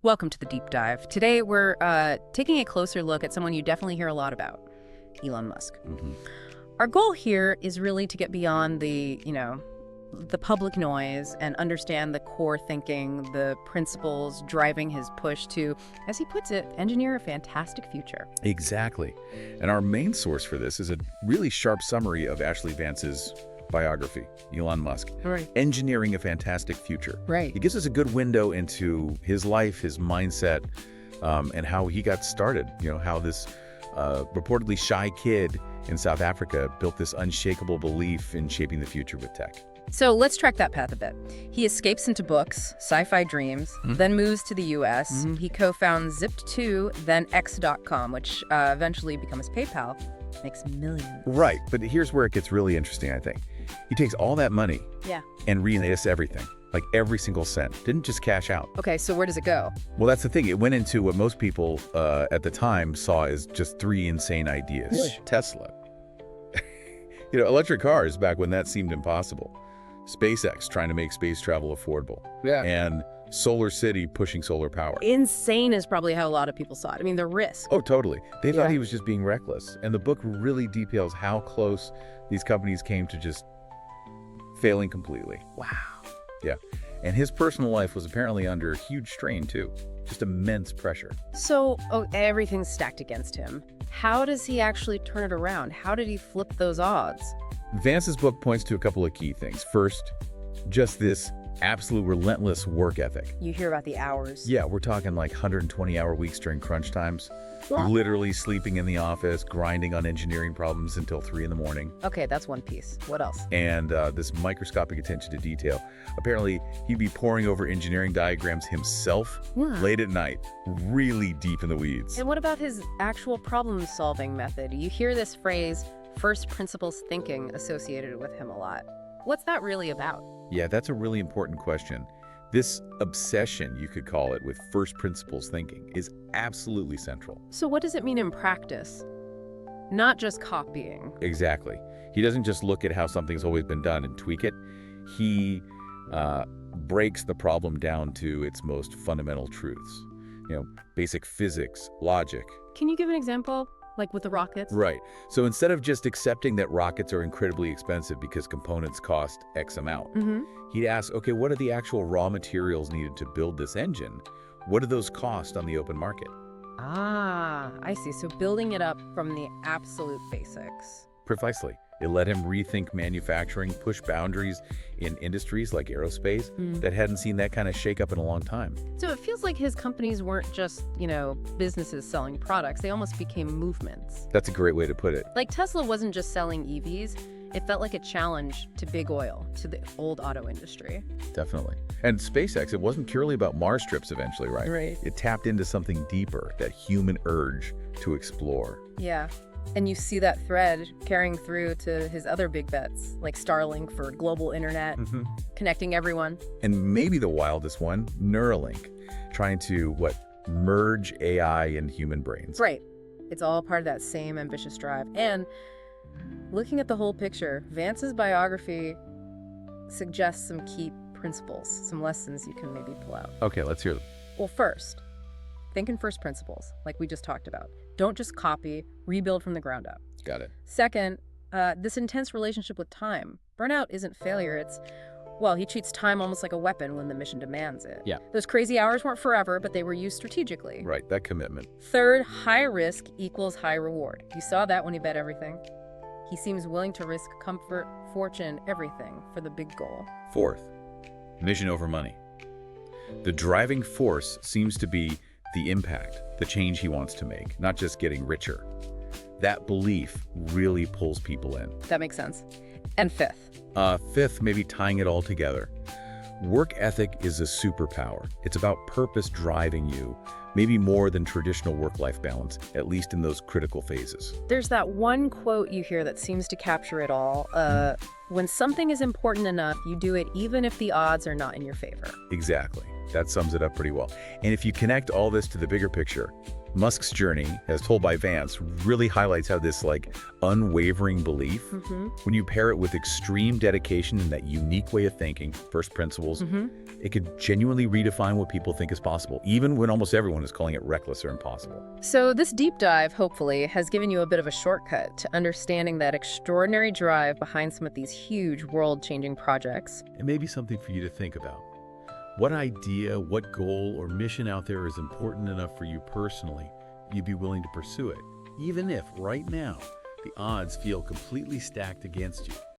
Welcome to the deep dive. Today we're taking a closer look at someone you definitely hear a lot about, Elon Musk. Our goal here is really to get beyond the public noise and understand the core thinking, the principles driving his push to, as he puts it, engineer a fantastic future. Exactly. And our main source for this is a really sharp summary of Ashlee Vance's biography, Elon Musk, Right. Engineering a Fantastic Future. Right. It gives us a good window into his life, his mindset, and how he got started. How this reportedly shy kid in South Africa built this unshakable belief in shaping the future with tech. So let's track that path a bit. He escapes into books, sci-fi dreams, then moves to the US. He co-founds Zip2, then X.com, which eventually becomes PayPal. Makes millions. Right, but here's where it gets really interesting, I think. He takes all that money and reinvests everything, like every single cent. Didn't just cash out. Okay, so where does it go? Well, that's the thing. It went into what most people at the time saw as just three insane ideas. Really? Tesla. Electric cars back when that seemed impossible. SpaceX trying to make space travel affordable. Yeah. And Solar City pushing solar power. Insane is probably how a lot of people saw it. I mean, the risk. Oh, totally. They thought Yeah. he was just being reckless. And the book really details how close these companies came to just failing completely. Wow. Yeah. And his personal life was apparently under huge strain, too. Just immense pressure. So everything's stacked against him. How does he actually turn it around? How did he flip those odds? Vance's book points to a couple of key things. First, just this absolute relentless work ethic. You hear about the hours. Yeah, we're talking like 120-hour weeks during crunch times, literally sleeping in the office, grinding on engineering problems until 3 in the morning, Okay, that's one piece. What else? and this microscopic attention to detail. Apparently, he'd be poring over engineering diagrams himself late at night, really deep in the weeds. And what about his actual problem-solving method? You hear this phrase, first principles thinking, associated with him a lot. What's that really about? Yeah, that's a really important question. This obsession, you could call it, with first principles thinking is absolutely central. So what does it mean in practice? Not just copying. Exactly. He doesn't just look at how something's always been done and tweak it. He breaks the problem down to its most fundamental truths. Basic physics, logic. Can you give an example? Like with the rockets? Right. So instead of just accepting that rockets are incredibly expensive because components cost X amount, he'd ask, okay, what are the actual raw materials needed to build this engine? What do those cost on the open market? Ah, I see. So building it up from the absolute basics. Precisely. It let him rethink manufacturing, push boundaries in industries like aerospace that hadn't seen that kind of shakeup in a long time. So it feels like his companies weren't just, businesses selling products. They almost became movements. That's a great way to put it. Like Tesla wasn't just selling EVs. It felt like a challenge to big oil, to the old auto industry. Definitely. And SpaceX, it wasn't purely about Mars trips eventually, right? Right. It tapped into something deeper, that human urge to explore. Yeah. And you see that thread carrying through to his other big bets, like Starlink for global internet, connecting everyone. And maybe the wildest one, Neuralink, trying to, merge AI and human brains. Right. It's all part of that same ambitious drive. And looking at the whole picture, Vance's biography suggests some key principles, some lessons you can maybe pull out. Okay, let's hear them. Well, first, think in first principles, like we just talked about. Don't just copy, rebuild from the ground up. Got it. Second, this intense relationship with time. Burnout isn't failure, he treats time almost like a weapon when the mission demands it. Yeah. Those crazy hours weren't forever, but they were used strategically. Right, that commitment. Third, high risk equals high reward. You saw that when he bet everything. He seems willing to risk comfort, fortune, everything for the big goal. Fourth, mission over money. The driving force seems to be the impact, the change he wants to make, not just getting richer. That belief really pulls people in. That makes sense. And fifth. Fifth, maybe tying it all together. Work ethic is a superpower. It's about purpose driving you, maybe more than traditional work-life balance, at least in those critical phases. There's that one quote you hear that seems to capture it all. When something is important enough, you do it even if the odds are not in your favor. Exactly. That sums it up pretty well. And if you connect all this to the bigger picture, Musk's journey, as told by Vance, really highlights how this unwavering belief, when you pair it with extreme dedication and that unique way of thinking, first principles, it could genuinely redefine what people think is possible, even when almost everyone is calling it reckless or impossible. So this deep dive, hopefully, has given you a bit of a shortcut to understanding that extraordinary drive behind some of these huge world-changing projects. It may be something for you to think about. What idea, what goal or mission out there is important enough for you personally, you'd be willing to pursue it, even if right now the odds feel completely stacked against you.